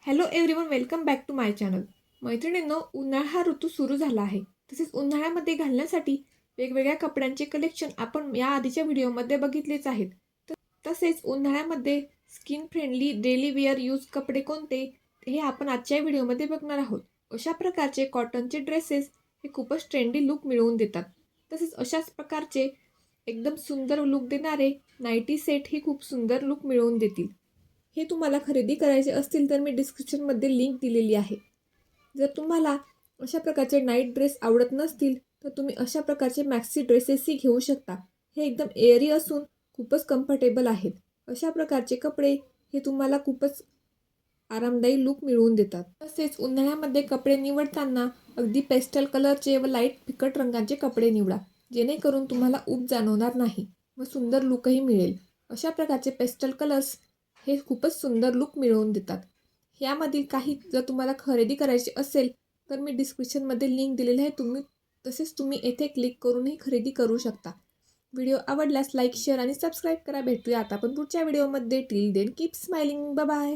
Hello everyone, welcome back to my channel. मैत्रिणींनो, उन्हाळा हा ऋतू सुरू झाला आहे. तसेच उन्हाळ्यामध्ये घालण्यासाठी वेगवेगळ्या कपड्यांचे कलेक्शन आपण या आधीच्या व्हिडिओमध्ये बघितलेच आहेत. तसेच उन्हाळ्यामध्ये skin friendly daily wear use कपडे कोणते हे आपण आजच्या व्हिडिओमध्ये बघणार आहोत. अशा प्रकारचे कॉटनचे ड्रेसेस हे खूपच ट्रेंडी लुक मिळवून देतात. तसेच अशाच प्रकारचे एकदम सुंदर लुक देणारे नाईटी सेट ही खूप सुंदर लुक मिळवून देतील. हे तुम्हाला खरेदी करायचे असतील तर मी डिस्क्रिप्शनमध्ये लिंक दिलेली आहे. जर तुम्हाला अशा प्रकारचे नाईट ड्रेस आवडत नसतील तर तुम्ही अशा प्रकारचे मॅक्सी ड्रेसेसही घेऊ शकता. हे एकदम एअरी असून खूपच कम्फर्टेबल आहेत. अशा प्रकारचे कपडे हे तुम्हाला खूपच आरामदायी लुक मिळवून देतात. तसेच उन्हाळ्यामध्ये कपडे निवडताना अगदी पेस्टल कलरचे व लाईट फिकट रंगाचे कपडे निवडा, जेणेकरून तुम्हाला ऊब जाणवणार नाही व सुंदर लुकही मिळेल. अशा प्रकारचे पेस्टल कलर्स हे खूपच सुंदर लुक मिळवून देतात. यामधील काही जर तुम्हाला खरेदी करायची असेल तर मी डिस्क्रिप्शनमध्ये लिंक दिलेली आहे. तसेच तुम्ही येथे क्लिक करूनही खरेदी करू शकता. व्हिडिओ आवडल्यास लाईक, शेअर आणि सबस्क्राईब करा. भेटूया आता आपण पुढच्या व्हिडिओमध्ये. Till then keep smiling. Bye bye.